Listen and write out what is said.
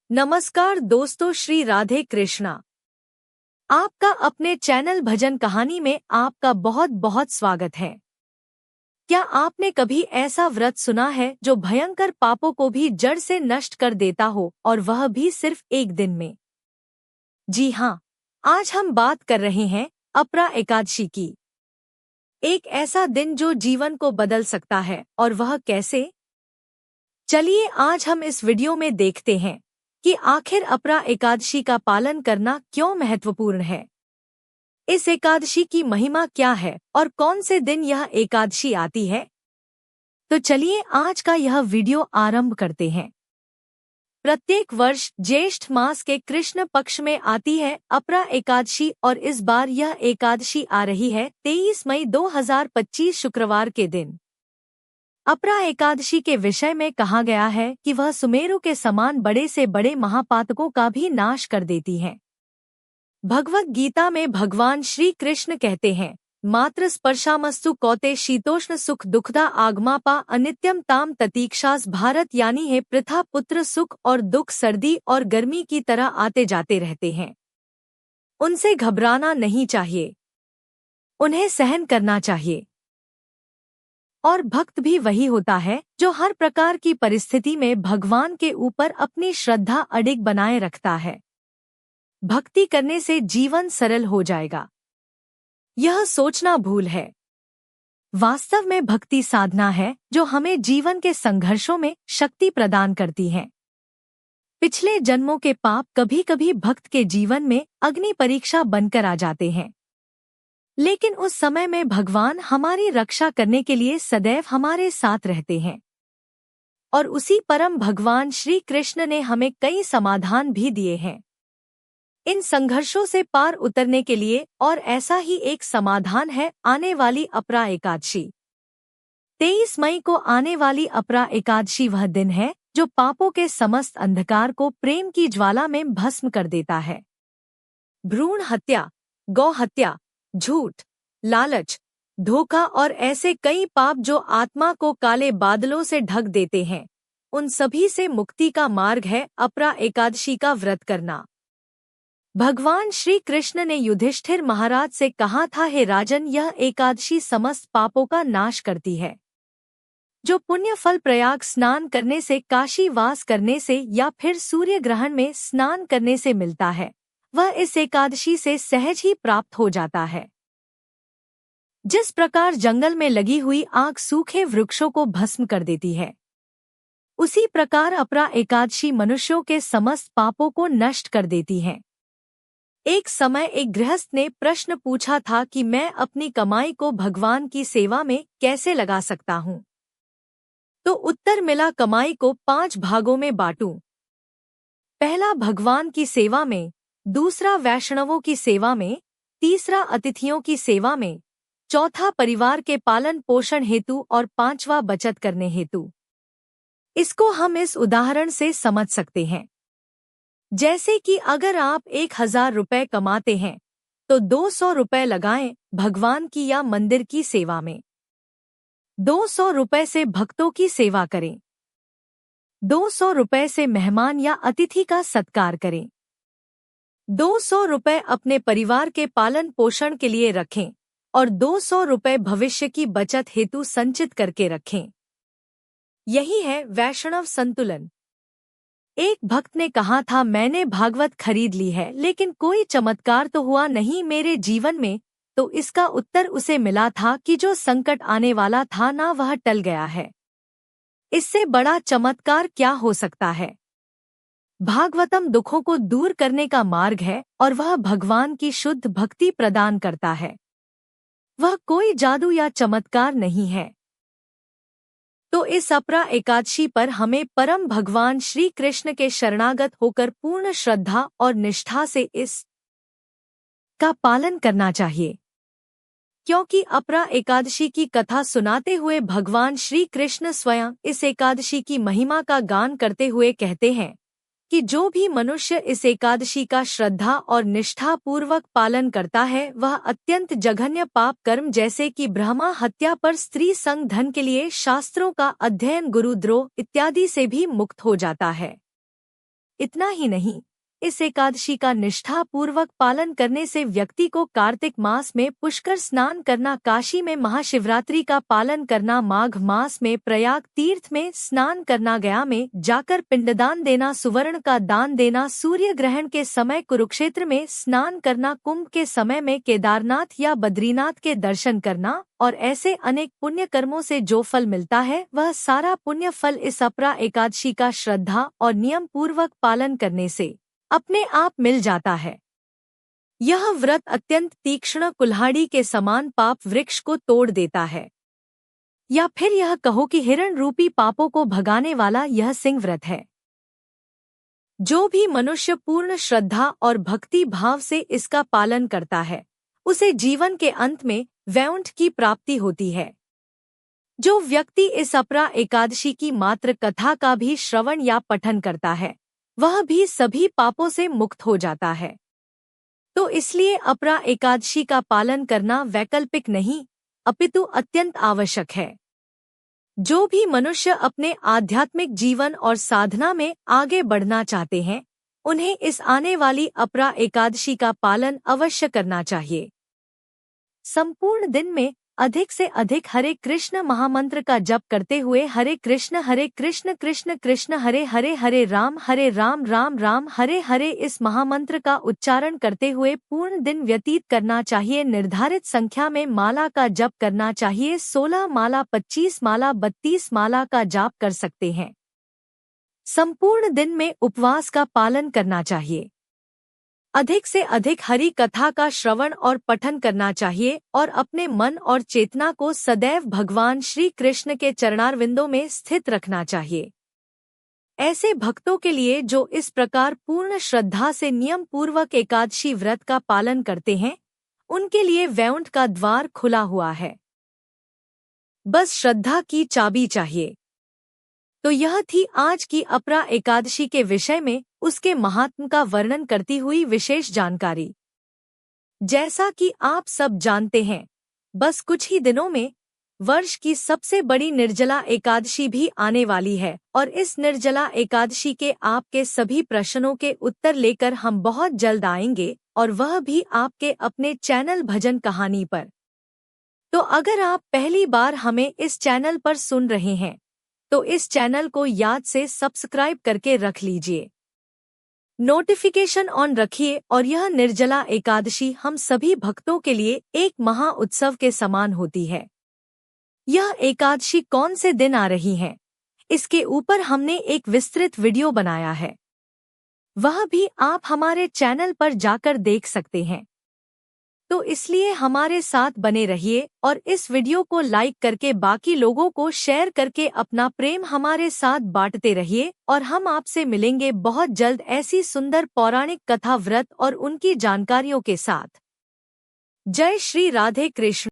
नमस्कार दोस्तों, श्री राधे कृष्णा। आपका अपने चैनल भजन कहानी में आपका बहुत बहुत स्वागत है। क्या आपने कभी ऐसा व्रत सुना है जो भयंकर पापों को भी जड़ से नष्ट कर देता हो, और वह भी सिर्फ एक दिन में? जी हाँ, आज हम बात कर रहे हैं अपरा एकादशी की। एक ऐसा दिन जो जीवन को बदल सकता है, और वह कैसे? चलिए आज हम इस वीडियो में देखते हैं कि आखिर अपरा एकादशी का पालन करना क्यों महत्वपूर्ण है। इस एकादशी की महिमा क्या है और कौन से दिन यह एकादशी आती है? तो चलिए आज का यह वीडियो आरंभ करते हैं। प्रत्येक वर्ष ज्येष्ठ मास के कृष्ण पक्ष में आती है अपरा एकादशी, और इस बार यह एकादशी आ रही है 23 मई 2025 शुक्रवार के दिन। अपरा एकादशी के विषय में कहा गया है कि वह सुमेरु के समान बड़े से बड़े महापातकों का भी नाश कर देती है। भगवत गीता में भगवान श्री कृष्ण कहते हैं, मात्र स्पर्शामस्तु कौते शीतोष्ण सुख दुखदा आगमापा अनित्यम ताम ततीक्षास भारत, यानी है पृथा पुत्र सुख और दुख सर्दी और गर्मी की तरह आते जाते रहते हैं। उनसे घबराना नहीं चाहिए, उन्हें सहन करना चाहिए। और भक्त भी वही होता है जो हर प्रकार की परिस्थिति में भगवान के ऊपर अपनी श्रद्धा अडिग बनाए रखता है। भक्ति करने से जीवन सरल हो जाएगा, यह सोचना भूल है। वास्तव में भक्ति साधना है जो हमें जीवन के संघर्षों में शक्ति प्रदान करती है। पिछले जन्मों के पाप कभी कभी भक्त के जीवन में अग्नि परीक्षा बनकर आ जाते हैं, लेकिन उस समय में भगवान हमारी रक्षा करने के लिए सदैव हमारे साथ रहते हैं। और उसी परम भगवान श्री कृष्ण ने हमें कई समाधान भी दिए हैं इन संघर्षों से पार उतरने के लिए, और ऐसा ही एक समाधान है आने वाली अपरा एकादशी। 23 मई को आने वाली अपरा एकादशी वह दिन है जो पापों के समस्त अंधकार को प्रेम की ज्वाला में भस्म कर देता है। भ्रूण हत्या, गौ हत्या, झूठ, लालच, धोखा और ऐसे कई पाप जो आत्मा को काले बादलों से ढक देते हैं, उन सभी से मुक्ति का मार्ग है अपरा एकादशी का व्रत करना। भगवान श्री कृष्ण ने युधिष्ठिर महाराज से कहा था, हे राजन, यह एकादशी समस्त पापों का नाश करती है। जो पुण्य फल प्रयाग स्नान करने से, काशी वास करने से या फिर सूर्य ग्रहण में स्नान करने से मिलता है, वह इस एकादशी से सहज ही प्राप्त हो जाता है। जिस प्रकार जंगल में लगी हुई आग सूखे वृक्षों को भस्म कर देती है, उसी प्रकार अपरा एकादशी मनुष्यों के समस्त पापों को नष्ट कर देती है। एक समय एक गृहस्थ ने प्रश्न पूछा था कि मैं अपनी कमाई को भगवान की सेवा में कैसे लगा सकता हूँ? तो उत्तर मिला, कमाई को 5 भागों में बांटूं। पहला भगवान की सेवा में, दूसरा वैष्णवों की सेवा में, तीसरा अतिथियों की सेवा में, चौथा परिवार के पालन पोषण हेतु और पांचवा बचत करने हेतु। इसको हम इस उदाहरण से समझ सकते हैं। जैसे कि अगर आप 1000 रुपए कमाते हैं तो 200 रुपए लगाएं भगवान की या मंदिर की सेवा में। 200 रुपए से भक्तों की सेवा करें। 200 रुपए से मेहमान या अतिथि का सत्कार करें। 200 रुपए अपने परिवार के पालन पोषण के लिए रखें, और 200 रुपए भविष्य की बचत हेतु संचित करके रखें। यही है वैष्णव संतुलन। एक भक्त ने कहा था, मैंने भागवत खरीद ली है लेकिन कोई चमत्कार तो हुआ नहीं मेरे जीवन में। तो इसका उत्तर उसे मिला था कि जो संकट आने वाला था ना, वह टल गया है। इससे बड़ा चमत्कार क्या हो सकता है? भागवतम दुखों को दूर करने का मार्ग है, और वह भगवान की शुद्ध भक्ति प्रदान करता है। वह कोई जादू या चमत्कार नहीं है। तो इस अपरा एकादशी पर हमें परम भगवान श्री कृष्ण के शरणागत होकर पूर्ण श्रद्धा और निष्ठा से इस का पालन करना चाहिए, क्योंकि अपरा एकादशी की कथा सुनाते हुए भगवान श्री कृष्ण स्वयं इस एकादशी की महिमा का गान करते हुए कहते हैं कि जो भी मनुष्य इस एकादशी का श्रद्धा और निष्ठा पूर्वक पालन करता है, वह अत्यंत जघन्य पाप कर्म जैसे कि ब्रह्मा हत्या पर स्त्री संग, धन के लिए शास्त्रों का अध्ययन, गुरुद्रोह इत्यादि से भी मुक्त हो जाता है। इतना ही नहीं, इस एकादशी का निष्ठा पूर्वक पालन करने से व्यक्ति को कार्तिक मास में पुष्कर स्नान करना, काशी में महाशिवरात्रि का पालन करना, माघ मास में प्रयाग तीर्थ में स्नान करना, गया में जाकर पिंडदान देना, सुवर्ण का दान देना, सूर्य ग्रहण के समय कुरुक्षेत्र में स्नान करना, कुंभ के समय में केदारनाथ या बद्रीनाथ के दर्शन करना और ऐसे अनेक पुण्य कर्मों से जो फल मिलता है वह सारा पुण्य फल इस अपरा एकादशी का श्रद्धा और नियम पूर्वक पालन करने से अपने आप मिल जाता है। यह व्रत अत्यंत तीक्ष्ण कुल्हाड़ी के समान पाप वृक्ष को तोड़ देता है, या फिर यह कहो कि हिरण रूपी पापों को भगाने वाला यह सिंह व्रत है। जो भी मनुष्य पूर्ण श्रद्धा और भक्ति भाव से इसका पालन करता है उसे जीवन के अंत में वैकुंठ की प्राप्ति होती है। जो व्यक्ति इस अपरा एकादशी की मात्र कथा का भी श्रवण या पठन करता है वह भी सभी पापों से मुक्त हो जाता है। तो इसलिए अपरा एकादशी का पालन करना वैकल्पिक नहीं अपितु अत्यंत आवश्यक है। जो भी मनुष्य अपने आध्यात्मिक जीवन और साधना में आगे बढ़ना चाहते हैं उन्हें इस आने वाली अपरा एकादशी का पालन अवश्य करना चाहिए। संपूर्ण दिन में अधिक से अधिक हरे कृष्ण महामंत्र का जप करते हुए हरे कृष्ण कृष्ण कृष्ण हरे हरे, हरे राम राम राम हरे हरे इस महामंत्र का उच्चारण करते हुए पूर्ण दिन व्यतीत करना चाहिए। निर्धारित संख्या में माला का जप करना चाहिए। 16 माला, 25 माला, 32 माला का जाप कर सकते हैं। संपूर्ण दिन में उपवास का पालन करना चाहिए। अधिक से अधिक हरि कथा का श्रवण और पठन करना चाहिए और अपने मन और चेतना को सदैव भगवान श्री कृष्ण के चरणारविंदों में स्थित रखना चाहिए। ऐसे भक्तों के लिए जो इस प्रकार पूर्ण श्रद्धा से नियम पूर्वक एकादशी व्रत का पालन करते हैं उनके लिए वैकुंठ का द्वार खुला हुआ है। बस श्रद्धा की चाबी चाहिए। तो यह थी आज की अपरा एकादशी के विषय में उसके महात्म का वर्णन करती हुई विशेष जानकारी। जैसा कि आप सब जानते हैं, बस कुछ ही दिनों में वर्ष की सबसे बड़ी निर्जला एकादशी भी आने वाली है और इस निर्जला एकादशी के आपके सभी प्रश्नों के उत्तर लेकर हम बहुत जल्द आएंगे और वह भी आपके अपने चैनल भजन कहानी पर। तो अगर आप पहली बार हमें इस चैनल पर सुन रहे हैं तो इस चैनल को याद से सब्सक्राइब करके रख लीजिए, नोटिफिकेशन ऑन रखिए और यह निर्जला एकादशी हम सभी भक्तों के लिए एक महा उत्सव के समान होती है। यह एकादशी कौन से दिन आ रही है इसके ऊपर हमने एक विस्तृत वीडियो बनाया है, वह भी आप हमारे चैनल पर जाकर देख सकते हैं। तो इसलिए हमारे साथ बने रहिए और इस वीडियो को लाइक करके बाकी लोगों को शेयर करके अपना प्रेम हमारे साथ बांटते रहिए और हम आपसे मिलेंगे बहुत जल्द ऐसी सुंदर पौराणिक कथा व्रत और उनकी जानकारियों के साथ। जय श्री राधे कृष्ण।